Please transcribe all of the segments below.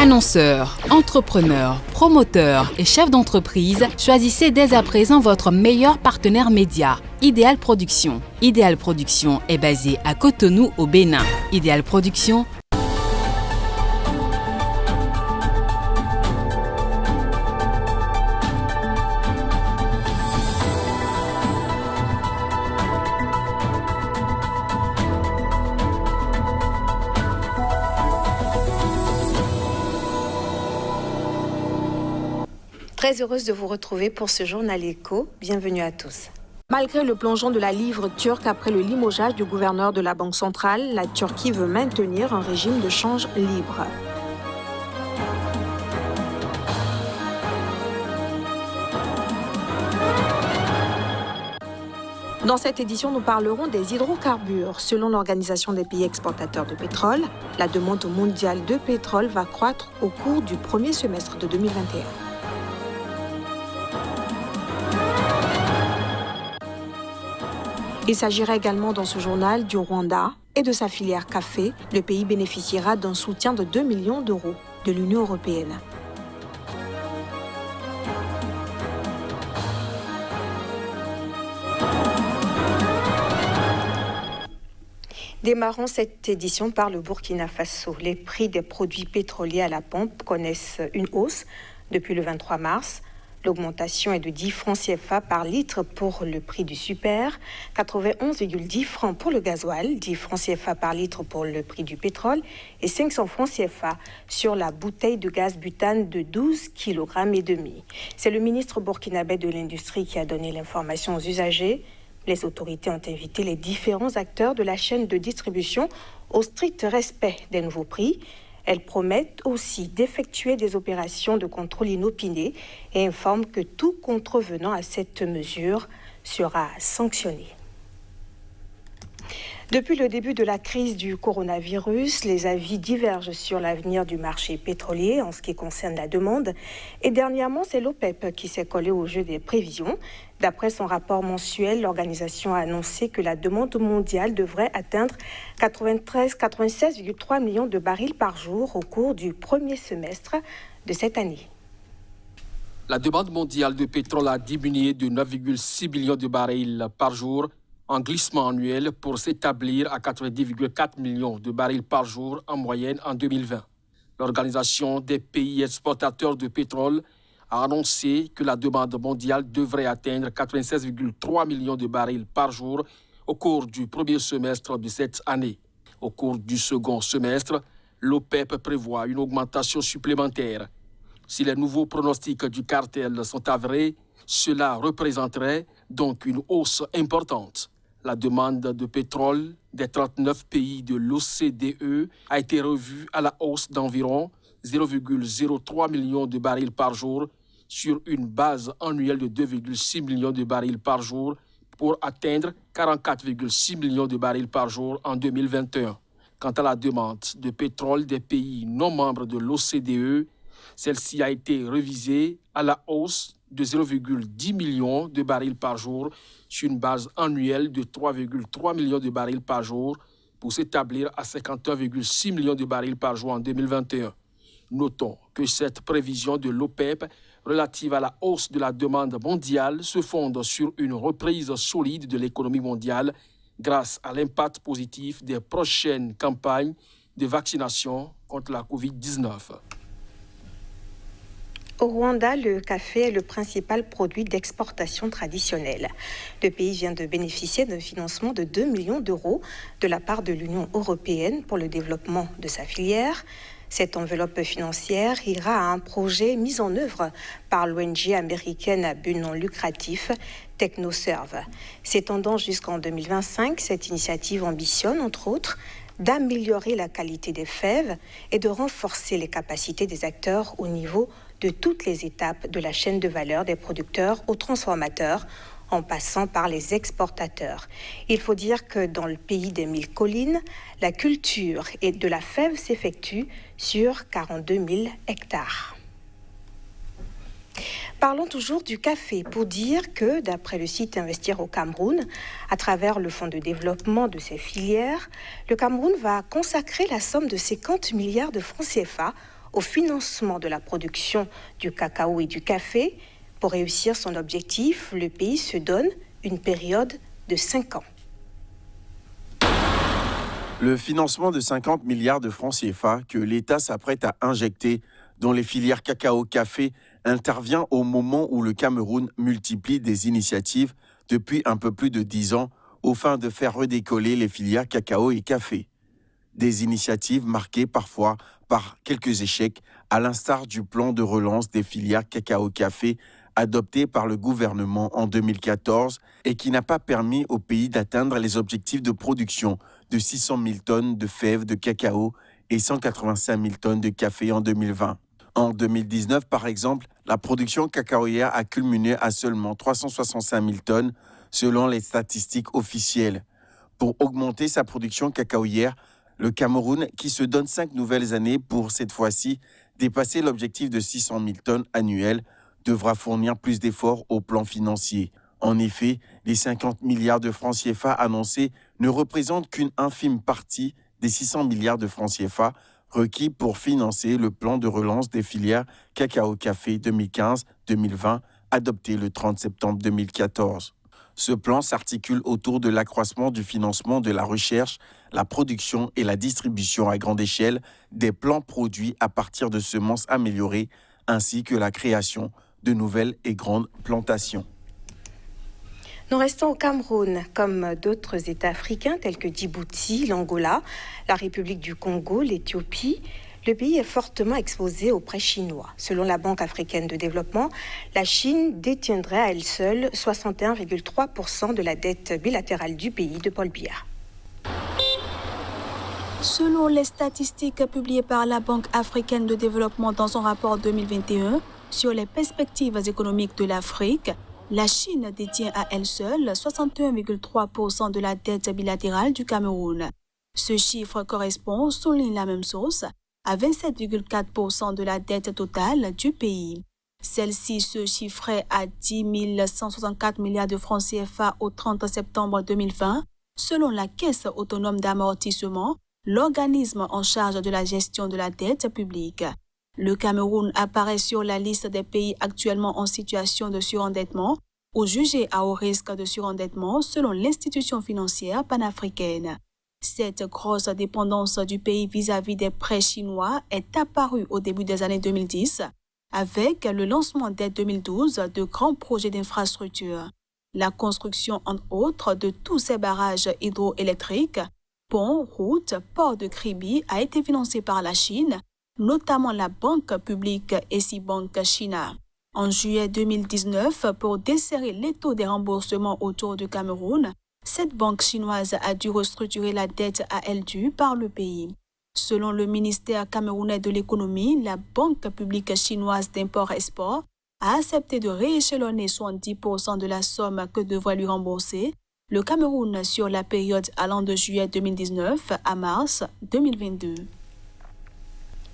Annonceurs, entrepreneurs, promoteurs et chefs d'entreprise, choisissez dès à présent votre meilleur partenaire média, Idéal Production. Idéal Production est basé à Cotonou au Bénin. Idéal Production. Très heureuse de vous retrouver pour ce journal éco. Bienvenue à tous. Malgré le plongeon de la livre turque après le limogeage du gouverneur de la Banque centrale, la Turquie veut maintenir un régime de change libre. Dans cette édition, nous parlerons des hydrocarbures. Selon l'Organisation des pays exportateurs de pétrole, la demande mondiale de pétrole va croître au cours du premier semestre de 2021. Il s'agira également dans ce journal du Rwanda et de sa filière café. Le pays bénéficiera d'un soutien de 2 millions d'euros de l'Union européenne. Démarrons cette édition par le Burkina Faso. Les prix des produits pétroliers à la pompe connaissent une hausse depuis le 23 mars. L'augmentation est de 10 francs CFA par litre pour le prix du super, 91,10 francs pour le gasoil, 10 francs CFA par litre pour le prix du pétrole et 500 francs CFA sur la bouteille de gaz butane de 12,5 kg. C'est le ministre burkinabé de l'Industrie qui a donné l'information aux usagers. Les autorités ont invité les différents acteurs de la chaîne de distribution au strict respect des nouveaux prix. Elles promettent aussi d'effectuer des opérations de contrôle inopinées et informent que tout contrevenant à cette mesure sera sanctionné. Depuis le début de la crise du coronavirus, les avis divergent sur l'avenir du marché pétrolier en ce qui concerne la demande. Et dernièrement, c'est l'OPEP qui s'est collé au jeu des prévisions. D'après son rapport mensuel, l'organisation a annoncé que la demande mondiale devrait atteindre 96,3 millions de barils par jour au cours du premier semestre de cette année. La demande mondiale de pétrole a diminué de 9,6 millions de barils par jour en glissement annuel pour s'établir à 90,4 millions de barils par jour en moyenne en 2020. L'Organisation des pays exportateurs de pétrole a annoncé que la demande mondiale devrait atteindre 96,3 millions de barils par jour au cours du premier semestre de cette année. Au cours du second semestre, l'OPEP prévoit une augmentation supplémentaire. Si les nouveaux pronostics du cartel sont avérés, cela représenterait donc une hausse importante. La demande de pétrole des 39 pays de l'OCDE a été revue à la hausse d'environ 0,03 millions de barils par jour sur une base annuelle de 2,6 millions de barils par jour pour atteindre 44,6 millions de barils par jour en 2021. Quant à la demande de pétrole des pays non membres de l'OCDE, celle-ci a été révisée à la hausse de 0,10 millions de barils par jour sur une base annuelle de 3,3 millions de barils par jour pour s'établir à 51,6 millions de barils par jour en 2021. Notons que cette prévision de l'OPEP relative à la hausse de la demande mondiale se fonde sur une reprise solide de l'économie mondiale grâce à l'impact positif des prochaines campagnes de vaccination contre la COVID-19. Au Rwanda, le café est le principal produit d'exportation traditionnelle. Le pays vient de bénéficier d'un financement de 2 millions d'euros de la part de l'Union européenne pour le développement de sa filière. Cette enveloppe financière ira à un projet mis en œuvre par l'ONG américaine à but non lucratif TechnoServe. S'étendant jusqu'en 2025, cette initiative ambitionne, entre autres, d'améliorer la qualité des fèves et de renforcer les capacités des acteurs au niveau de toutes les étapes de la chaîne de valeur des producteurs aux transformateurs, en passant par les exportateurs. Il faut dire que dans le pays des 1000 collines, la culture et de la fève s'effectue sur 42 000 hectares. Parlons toujours du café pour dire que, d'après le site Investir au Cameroun, à travers le fonds de développement de ces filières, le Cameroun va consacrer la somme de 50 milliards de francs CFA au financement de la production du cacao et du café. Pour réussir son objectif, le pays se donne une période de 5 ans. Le financement de 50 milliards de francs CFA que l'État s'apprête à injecter dans les filières cacao-café intervient au moment où le Cameroun multiplie des initiatives depuis un peu plus de 10 ans aux fins de faire redécoller les filières cacao et café. Des initiatives marquées parfois par quelques échecs, à l'instar du plan de relance des filières cacao-café adopté par le gouvernement en 2014 et qui n'a pas permis au pays d'atteindre les objectifs de production de 600 000 tonnes de fèves de cacao et 185 000 tonnes de café en 2020. En 2019, par exemple, la production cacaoyère a culminé à seulement 365 000 tonnes selon les statistiques officielles. Pour augmenter sa production cacaoyère, le Cameroun, qui se donne 5 nouvelles années pour cette fois-ci dépasser l'objectif de 600 000 tonnes annuelles, devra fournir plus d'efforts au plan financier. En effet, les 50 milliards de francs CFA annoncés ne représentent qu'une infime partie des 600 milliards de francs CFA requis pour financer le plan de relance des filières cacao-café 2015-2020 adopté le 30 septembre 2014. Ce plan s'articule autour de l'accroissement du financement de la recherche, la production et la distribution à grande échelle des plants produits à partir de semences améliorées ainsi que la création de nouvelles et grandes plantations. Nous restons au Cameroun, comme d'autres États africains tels que Djibouti, l'Angola, la République du Congo, l'Éthiopie. Le pays est fortement exposé aux prêts chinois. Selon la Banque africaine de développement, la Chine détiendrait à elle seule 61,3% de la dette bilatérale du pays de Paul Biya. Selon les statistiques publiées par la Banque africaine de développement dans son rapport 2021 sur les perspectives économiques de l'Afrique, la Chine détient à elle seule 61,3% de la dette bilatérale du Cameroun. Ce chiffre correspond, souligne la même source, à 27,4% de la dette totale du pays. Celle-ci se chiffrait à 10 164 milliards de francs CFA au 30 septembre 2020, selon la Caisse autonome d'amortissement, l'organisme en charge de la gestion de la dette publique. Le Cameroun apparaît sur la liste des pays actuellement en situation de surendettement ou jugés à haut risque de surendettement selon l'institution financière panafricaine. Cette grosse dépendance du pays vis-à-vis des prêts chinois est apparue au début des années 2010 avec le lancement dès 2012 de grands projets d'infrastructure. La construction, entre autres, de tous ces barrages hydroélectriques, ponts, routes, ports de Kribi a été financée par la Chine, notamment la banque publique Eximbank China. En juillet 2019, pour desserrer les taux des remboursements autour du Cameroun, cette banque chinoise a dû restructurer la dette à elle due par le pays. Selon le ministère camerounais de l'économie, la banque publique chinoise d'import-export a accepté de rééchelonner 70% de la somme que devrait lui rembourser le Cameroun sur la période allant de juillet 2019 à mars 2022.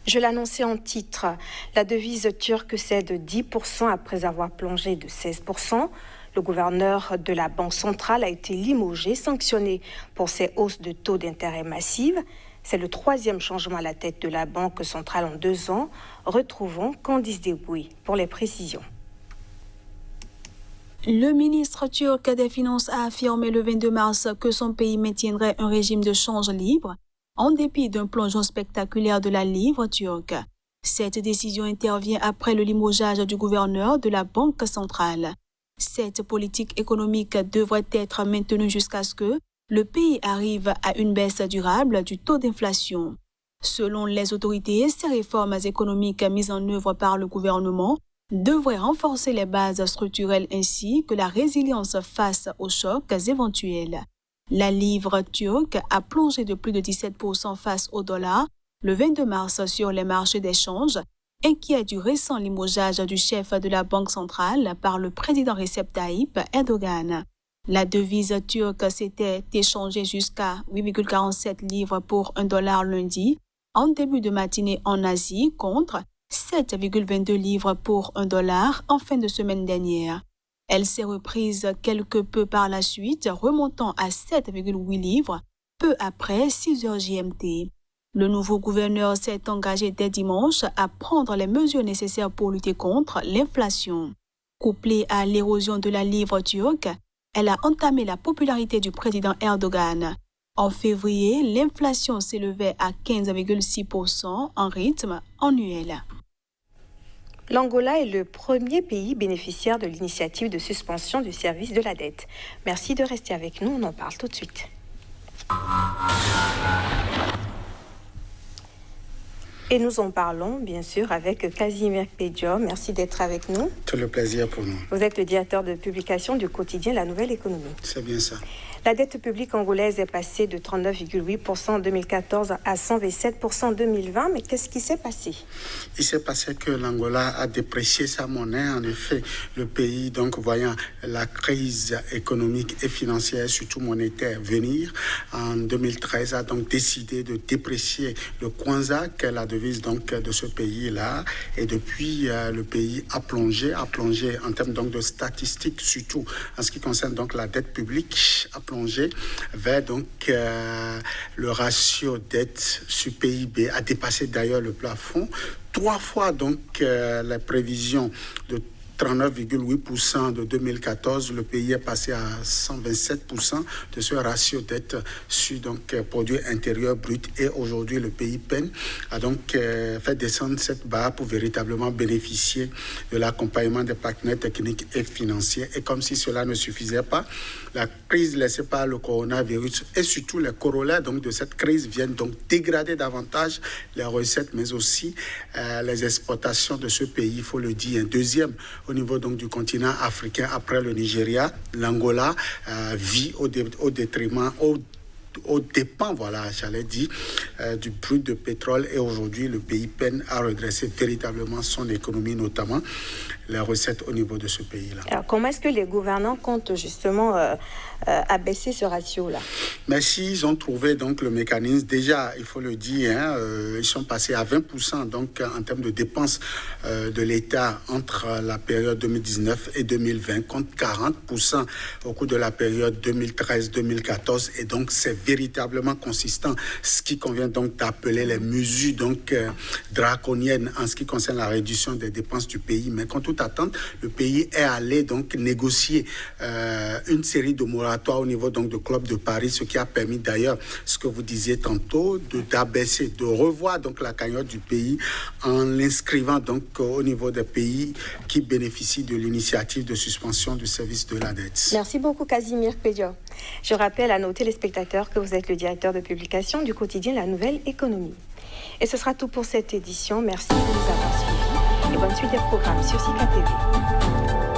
Je l'annonçais en titre, la devise turque cède 10% après avoir plongé de 16%. Le gouverneur de la Banque centrale a été limogé, sanctionné pour ses hausses de taux d'intérêt massives. C'est le 3e changement à la tête de la Banque centrale en 2 ans. Retrouvons Candice Debouy pour les précisions. Le ministre turc des Finances a affirmé le 22 mars que son pays maintiendrait un régime de change libre en dépit d'un plongeon spectaculaire de la livre turque. Cette décision intervient après le limogeage du gouverneur de la Banque centrale. Cette politique économique devrait être maintenue jusqu'à ce que le pays arrive à une baisse durable du taux d'inflation. Selon les autorités, ces réformes économiques mises en œuvre par le gouvernement devraient renforcer les bases structurelles ainsi que la résilience face aux chocs éventuels. La livre turque a plongé de plus de 17% face au dollar le 22 mars sur les marchés d'échange, inquiet du récent limogeage du chef de la Banque centrale par le président Recep Tayyip Erdogan. La devise turque s'était échangée jusqu'à 8,47 livres pour $1 lundi, en début de matinée en Asie, contre 7,22 livres pour $1 en fin de semaine dernière. Elle s'est reprise quelque peu par la suite, remontant à 7,8 livres, peu après 6 heures GMT. Le nouveau gouverneur s'est engagé dès dimanche à prendre les mesures nécessaires pour lutter contre l'inflation. Couplée à l'érosion de la livre turque, elle a entamé la popularité du président Erdogan. En février, l'inflation s'élevait à 15,6% en rythme annuel. L'Angola est le premier pays bénéficiaire de l'initiative de suspension du service de la dette. Merci de rester avec nous, on en parle tout de suite. Et nous en parlons, bien sûr, avec Casimir Pédio. Merci d'être avec nous. Tout le plaisir pour nous. Vous êtes le directeur de publication du quotidien La Nouvelle Économie. C'est bien ça. La dette publique angolaise est passée de 39,8% en 2014 à 127% en 2020. Mais qu'est-ce qui s'est passé? Il s'est passé que l'Angola a déprécié sa monnaie. En effet, le pays, donc, voyant la crise économique et financière, surtout monétaire, venir, en 2013, a donc décidé de déprécier le kwanza, qui est la devise donc, de ce pays-là. Et depuis, le pays a plongé en termes donc, de statistiques, surtout en ce qui concerne donc, la dette publique, a plongé vers donc le ratio dette sur PIB a dépassé d'ailleurs le plafond 3 fois donc la prévision de 39,8% de 2014, le pays est passé à 127% de ce ratio dette sur donc produit intérieur brut, et aujourd'hui le pays peine à donc fait descendre cette barre pour véritablement bénéficier de l'accompagnement des partenaires techniques et financiers. Et comme si cela ne suffisait pas, la crise laissée par le coronavirus et surtout les corollaires donc de cette crise viennent donc dégrader davantage les recettes, mais aussi les exportations de ce pays, il faut le dire. Deuxième, au niveau donc du continent africain, après le Nigeria, l'Angola vit au détriment, au dépens, voilà, j'allais dire, du brut de pétrole, et aujourd'hui le pays peine à redresser véritablement son économie, notamment les recettes au niveau de ce pays-là. Alors comment est-ce que les gouvernants comptent justement abaisser ce ratio-là? Mais s'ils ont trouvé donc le mécanisme, déjà il faut le dire, ils sont passés à 20% donc en termes de dépenses de l'État entre la période 2019 et 2020, contre 40% au cours de la période 2013-2014, et donc c'est véritablement consistant, ce qui convient donc d'appeler les mesures donc draconiennes en ce qui concerne la réduction des dépenses du pays. Mais contre toute attente, le pays est allé donc négocier une série de moratoires au niveau donc de Club de Paris, ce qui a permis d'ailleurs, ce que vous disiez tantôt, d'abaisser, de revoir donc la cagnotte du pays en l'inscrivant donc au niveau des pays qui bénéficient de l'initiative de suspension du service de la dette. Merci beaucoup Casimir Pédio. Je rappelle à nos téléspectateurs que vous êtes le directeur de publication du quotidien La Nouvelle Économie. Et ce sera tout pour cette édition. Merci de nous avoir suivis et bonne suite des programmes sur Sika TV.